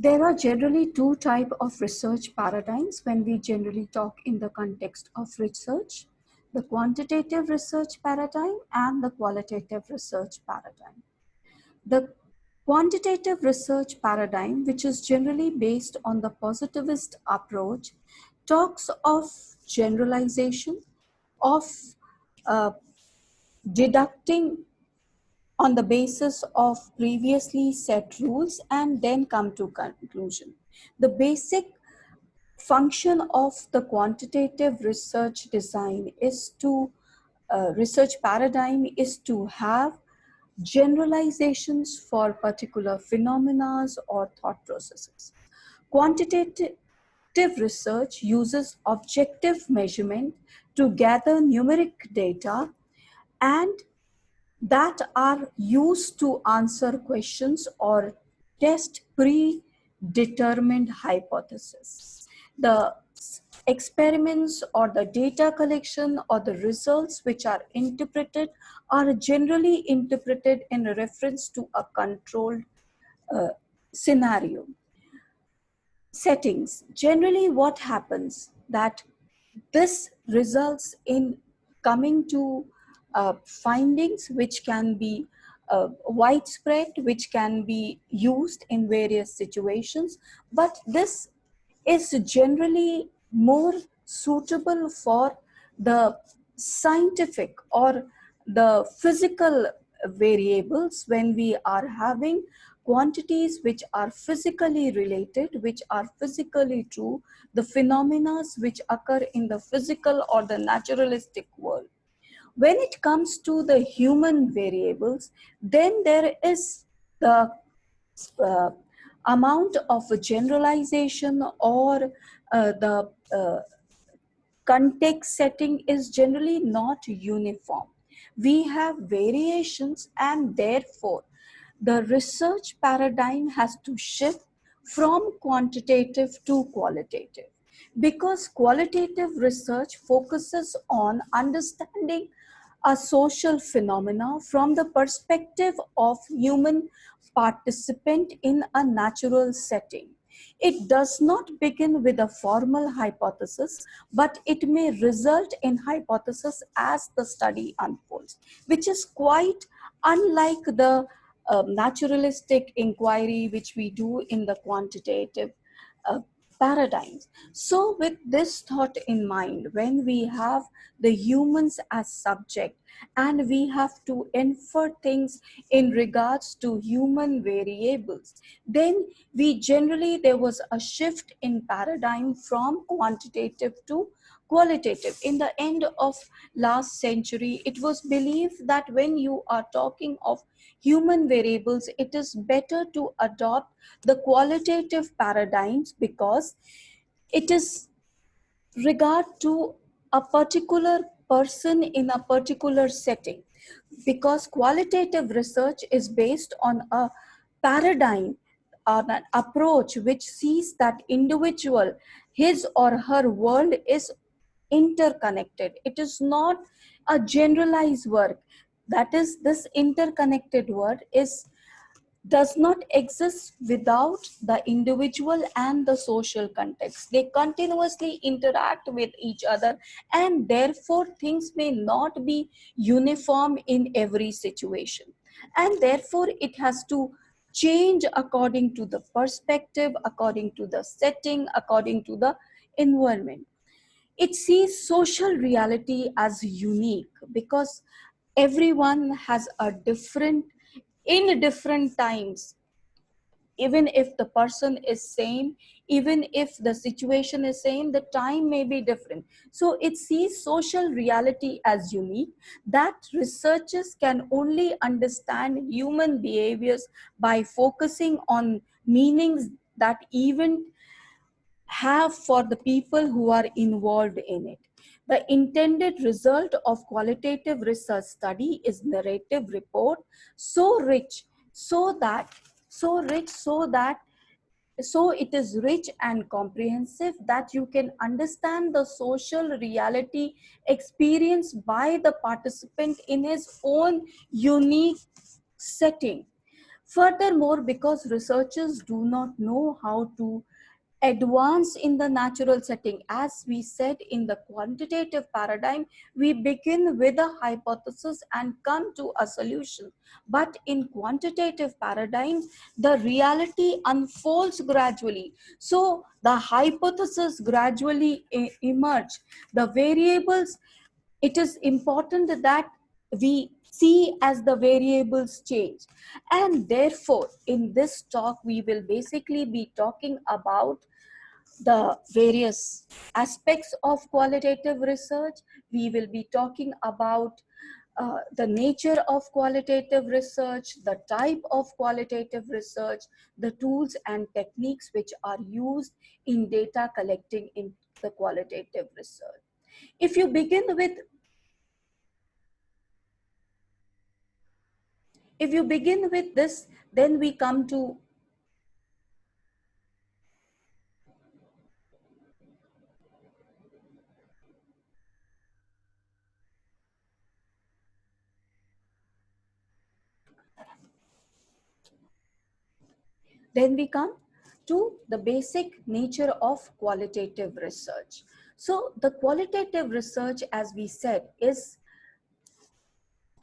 There are generally two types of research paradigms when we generally talk in the context of research: the quantitative research paradigm and the qualitative research paradigm. The quantitative research paradigm, which is generally based on the positivist approach, talks of generalization, of uh, deducting on the basis of previously set rules and then come to conclusion. The basic function of the quantitative research design is to research paradigm is to have generalizations for particular phenomena or thought processes. Quantitative research uses objective measurement to gather numeric data and that are used to answer questions or test predetermined hypotheses. The experiments or the data collection or the results which are interpreted are generally interpreted in reference to a controlled uh, scenario. Settings. Generally what happens that this results in coming to findings which can be widespread, which can be used in various situations, but this is generally more suitable for the scientific or the physical variables when we are having quantities which are physically related, which are physically true, the phenomena which occur in the physical or the naturalistic world. When it comes to the human variables, then there is the uh, amount of generalization or the context setting is generally not uniform. We have variations, and therefore the research paradigm has to shift from quantitative to qualitative, because qualitative research focuses on understanding a social phenomena from the perspective of human participant in a natural setting. It does not begin with a formal hypothesis, but it may result in hypothesis as the study unfolds, which is quite unlike the naturalistic inquiry which we do in the quantitative uh, paradigms. So with this thought in mind, when we have the humans as subject and we have to infer things in regards to human variables, then we generally, there was a shift in paradigm from quantitative to qualitative. In the end of last century, it was believed that when you are talking of human variables, it is better to adopt the qualitative paradigms because it is regard to a particular person in a particular setting, because qualitative research is based on a paradigm, on an approach which sees that individual, his or her world is interconnected. It is not a generalized work. That is, this interconnected world is does not exist without the individual and the social context. They continuously interact with each other, and therefore things may not be uniform in every situation. And therefore it has to change according to the perspective, according to the setting, according to the environment. It sees social reality as unique because everyone has a different, in different times, even if the person is same, even if the situation is same, the time may be different. So it sees social reality as unique, that researchers can only understand human behaviors by focusing on meanings that even have for the people who are involved in it. The intended result of qualitative research study is narrative report, so rich, so that, so rich, so that, so it is rich and comprehensive that you can understand the social reality experienced by the participant in his own unique setting. Furthermore, because researchers do not know how to advance in the natural setting, as we said in the quantitative paradigm, we begin with a hypothesis and come to a solution. But in quantitative paradigm, the reality unfolds gradually. So the hypothesis gradually emerge. The variables, it is important that we see as the variables change. And therefore, in this talk, we will basically be talking about the various aspects of qualitative research. We will be talking about the nature of qualitative research, the type of qualitative research, the tools and techniques which are used in data collecting in the qualitative research. If you begin with If you begin with this, then we come to then we come to the basic nature of qualitative research. So the qualitative research, as we said, is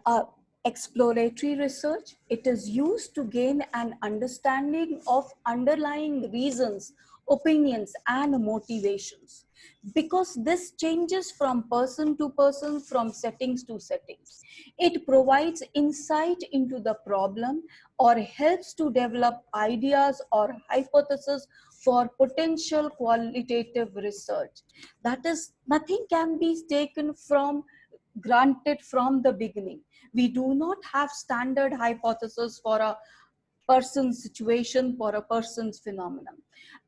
uh, exploratory research. It is used to gain an understanding of underlying reasons, opinions, and motivations. Because this changes from person to person, from settings to settings. It provides insight into the problem or helps to develop ideas or hypotheses for potential qualitative research. That is, nothing can be taken from granted from the beginning. We do not have standard hypothesis for a person's situation, for a person's phenomenon.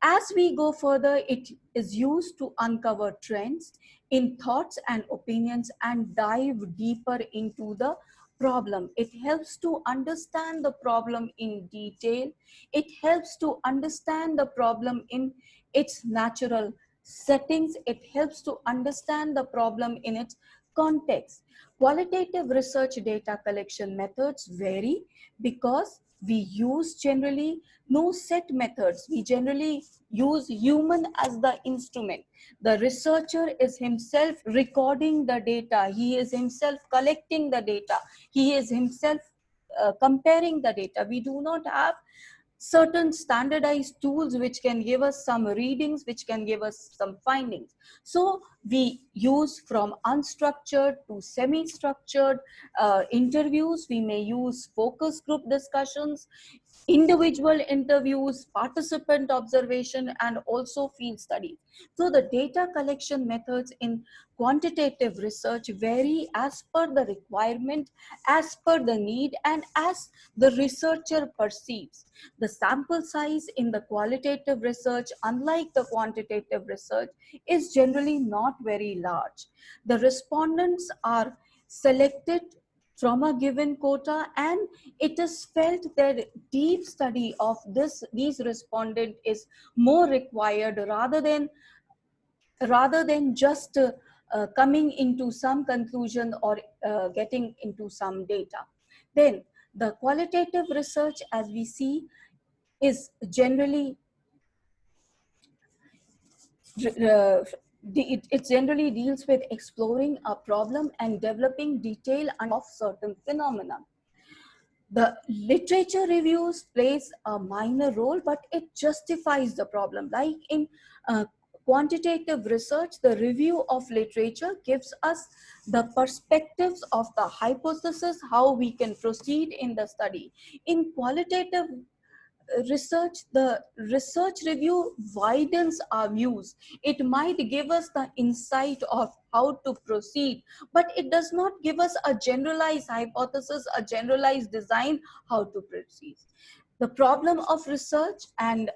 As we go further, it is used to uncover trends in thoughts and opinions and dive deeper into the problem. It helps to understand the problem in detail. It helps to understand the problem in its natural settings. It helps to understand the problem in its context. Qualitative research data collection methods vary because we use generally no set methods. We generally use human as the instrument. The researcher is himself recording the data. He is himself collecting the data. He is himself comparing the data. We do not have certain standardized tools which can give us some readings, which can give us some findings. So we use from unstructured to semi-structured interviews. We may use focus group discussions, individual interviews, participant observation, and also field studies. So the data collection methods in quantitative research vary as per the requirement, as per the need, and as the researcher perceives. The sample size in the qualitative research, unlike the quantitative research, is generally not very large. The respondents are selected from a given quota, and it is felt that deep study of these respondent is more required rather than just coming into some conclusion or getting into some data. Then the qualitative research, as we see, is generally it generally deals with exploring a problem and developing detail of certain phenomena. The literature reviews plays a minor role, but it justifies the problem. Like in quantitative research, the review of literature gives us the perspectives of the hypothesis, how we can proceed in the study. In qualitative research, the research review widens our views. It might give us the insight of how to proceed, but it does not give us a generalized hypothesis, a generalized design how to proceed. The problem of research and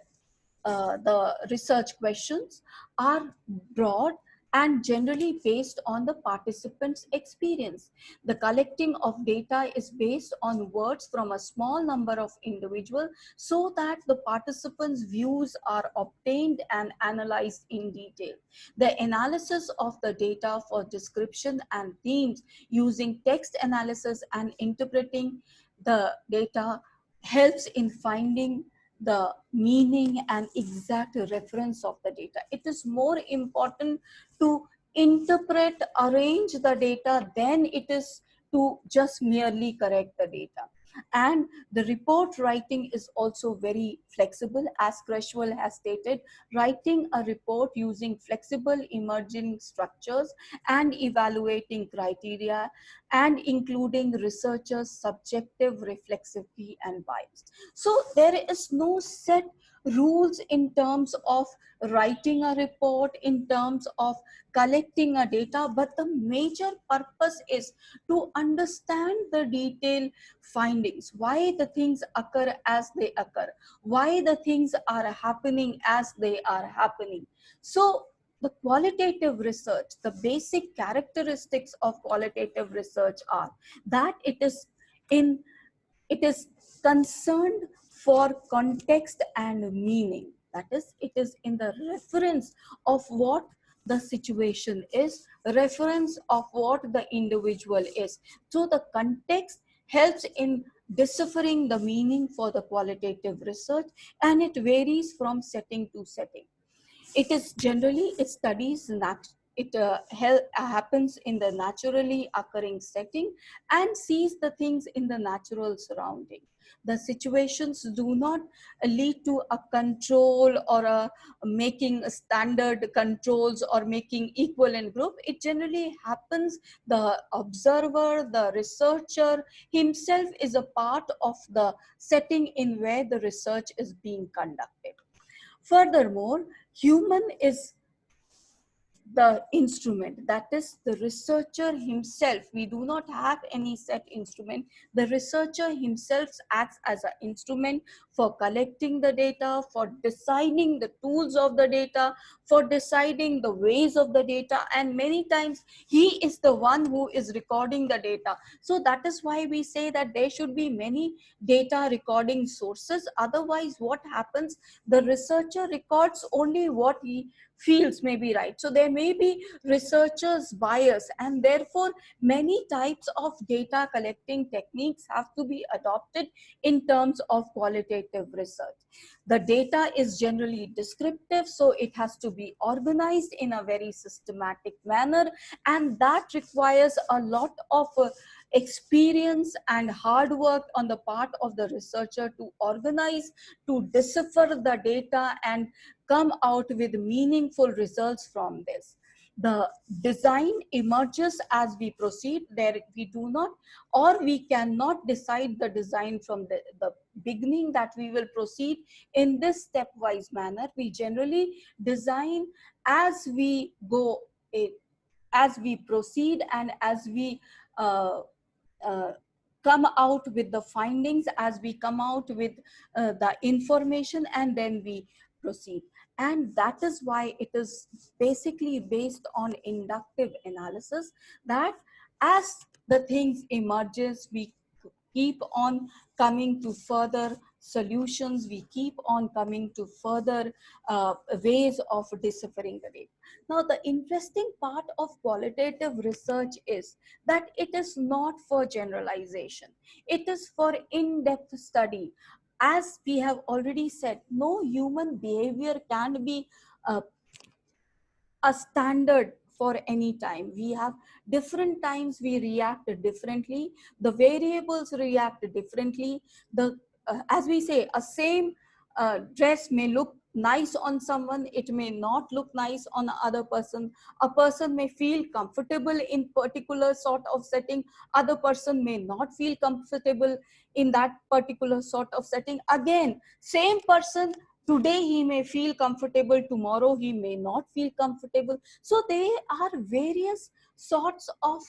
the research questions are broad and generally based on the participants' experience. The collecting of data is based on words from a small number of individuals so that the participants' views are obtained and analyzed in detail. The analysis of the data for description and themes using text analysis and interpreting the data helps in finding the meaning and exact reference of the data. It is more important to interpret, arrange the data than it is to just merely correct the data. And the report writing is also very flexible, as Cresswell has stated. Writing a report using flexible emerging structures and evaluating criteria, and including researchers' subjective reflexivity and bias. So there is no set rules in terms of writing a report, in terms of collecting a data, but the major purpose is to understand the detailed findings, why the things occur as they occur, why the things are happening as they are happening. So the qualitative research, the basic characteristics of qualitative research are that in it is concerned for context and meaning. That is, it is in the reference of what the situation is, reference of what the individual is. So the context helps in deciphering the meaning for the qualitative research, and it varies from setting to setting. It is generally, it studies happens in the naturally occurring setting and sees the things in the natural surrounding. The situations do not lead to a control or a making standard controls or making equivalent group. It generally happens, the observer, the researcher himself is a part of the setting in where the research is being conducted. Furthermore, human is the instrument, that is the researcher himself. We do not have any set instrument. The researcher himself acts as an instrument for collecting the data, for deciding the tools of the data, for deciding the ways of the data, and many times he is the one who is recording the data. So that is why we say that there should be many data recording sources. Otherwise what happens, the researcher records only what he feels may be right. So there may be researchers bias, and therefore many types of data collecting techniques have to be adopted in terms of qualitative research. The data is generally descriptive, so it has to be organized in a very systematic manner, and that requires a lot of experience and hard work on the part of the researcher to organize, to decipher the data and come out with meaningful results from this. The design emerges as we proceed. There we do not, or we cannot decide the design from the beginning that we will proceed in this stepwise manner. We generally design as we go, as we proceed, and as we uh, uh, come out with the findings, as we come out with the information, and then we proceed. And that is why it is basically based on inductive analysis, that as the things emerges, we keep on coming to further solutions, we keep on coming to further ways of deciphering the data. Now, the interesting part of qualitative research is that it is not for generalization. It is for in-depth study. As we have already said, no human behavior can be uh, a standard for any time. We have different times we react differently. The variables react differently. The as we say, a same dress may look nice on someone, it may not look nice on other person. A person may feel comfortable in particular sort of setting, other person may not feel comfortable in that particular sort of setting. Again, same person, today he may feel comfortable, tomorrow he may not feel comfortable. So there are various sorts of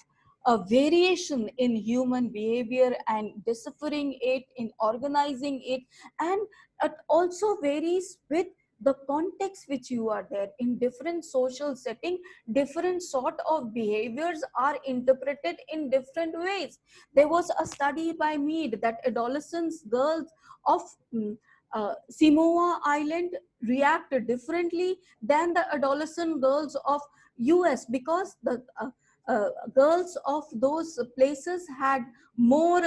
variation in human behavior, and deciphering it, in organizing it, and it also varies with the context which you are there. In different social setting, different sort of behaviors are interpreted in different ways. There was a study by Mead that adolescents, girls of Samoa Island react differently than the adolescent girls of US, because the girls of those places had more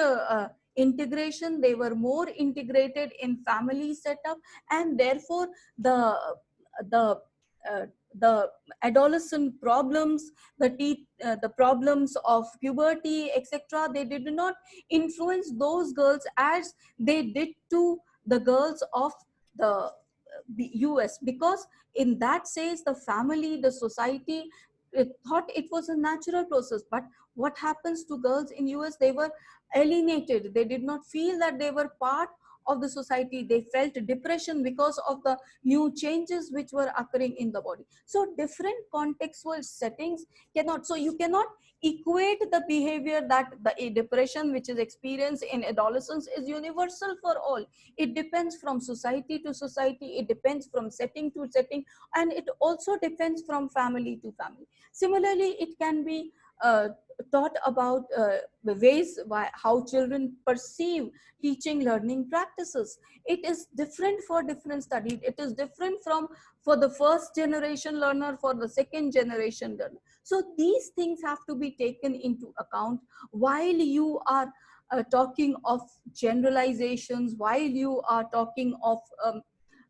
integration, they were more integrated in family setup, and therefore the uh, the adolescent problems, the problems of puberty, etc., they did not influence those girls as they did to the girls of the US, because in that sense the family, the society, it thought it was a natural process. But what happens to girls in US? They were alienated, they did not feel that they were part of the society, they felt depression because of the new changes which were occurring in the body. So different contextual settings cannot, so you cannot equate the behavior that the depression which is experienced in adolescence is universal for all. It depends from society to society, it depends from setting to setting, and it also depends from family to family. Similarly, it can be taught about the ways how children perceive teaching learning practices. It is different for different studies, it is different from for the first generation learner, for the second generation learner. So these things have to be taken into account while you are talking of generalizations, while you are talking of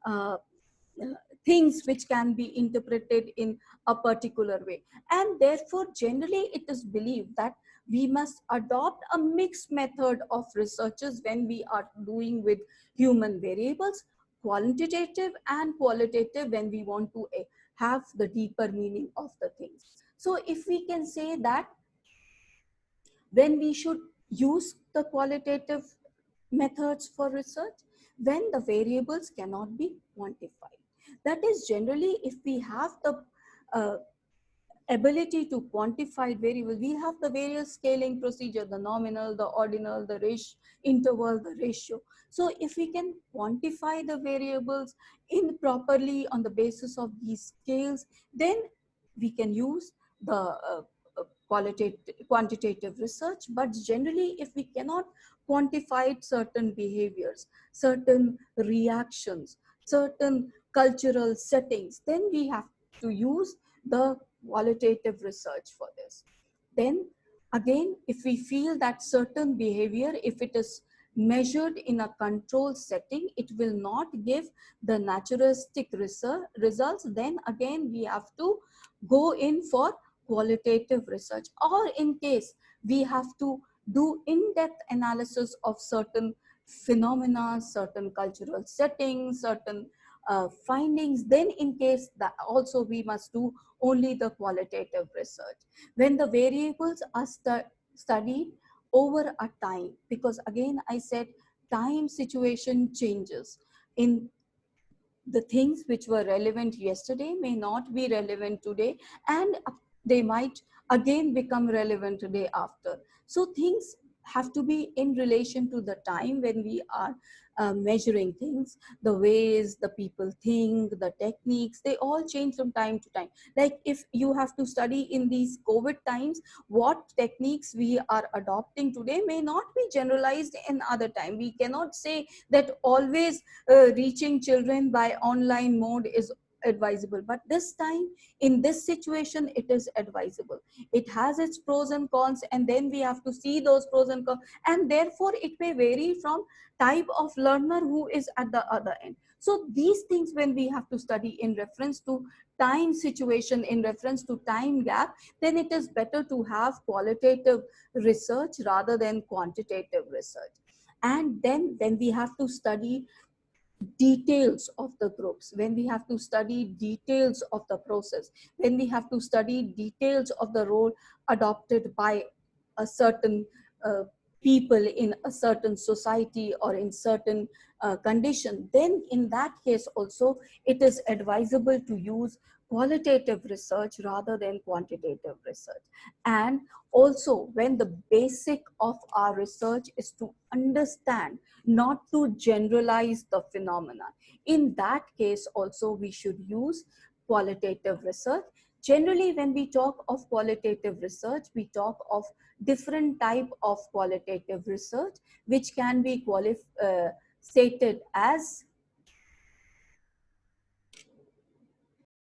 uh, things which can be interpreted in a particular way. And therefore, generally, it is believed that we must adopt a mixed method of researches when we are doing with human variables, quantitative and qualitative when we want to have the deeper meaning of the things. So if we can say that when we should use the qualitative methods for research, when the variables cannot be quantified. That is generally if we have the uh, ability to quantify variables, we have the various scaling procedure, the nominal, the ordinal, the interval, the ratio. So if we can quantify the variables improperly on the basis of these scales, then we can use the quantitative research. But generally, if we cannot quantify certain behaviors, certain reactions, certain cultural settings, then we have to use the qualitative research for this. Then again, if we feel that certain behavior, if it is measured in a control setting, it will not give the naturalistic results, then again we have to go in for qualitative research. Or in case we have to do in-depth analysis of certain phenomena, certain cultural settings, certain findings, then in case that also we must do only the qualitative research. When the variables are studied over a time, because again I said time situation changes. In the things which were relevant yesterday may not be relevant today, and they might again become relevant today after. So things have to be in relation to the time when we are measuring things. The ways the people think, the techniques, they all change from time to time. Like if you have to study in these COVID times, what techniques we are adopting today may not be generalized in other time. We cannot say that always reaching children by online mode is advisable, but this time in this situation it is advisable. It has its pros and cons, and then we have to see those pros and cons, and therefore it may vary from type of learner who is at the other end. So these things, when we have to study in reference to time situation, in reference to time gap, then it is better to have qualitative research rather than quantitative research. And then when we have to study details of the groups, when we have to study details of the process, when we have to study details of the role adopted by a certain uh, people in a certain society or in certain condition, then in that case also it is advisable to use qualitative research rather than quantitative research. And also, when the basic of our research is to understand, not to generalize the phenomena, in that case also we should use qualitative research. Generally, when we talk of qualitative research, we talk of different type of qualitative research, which can be stated as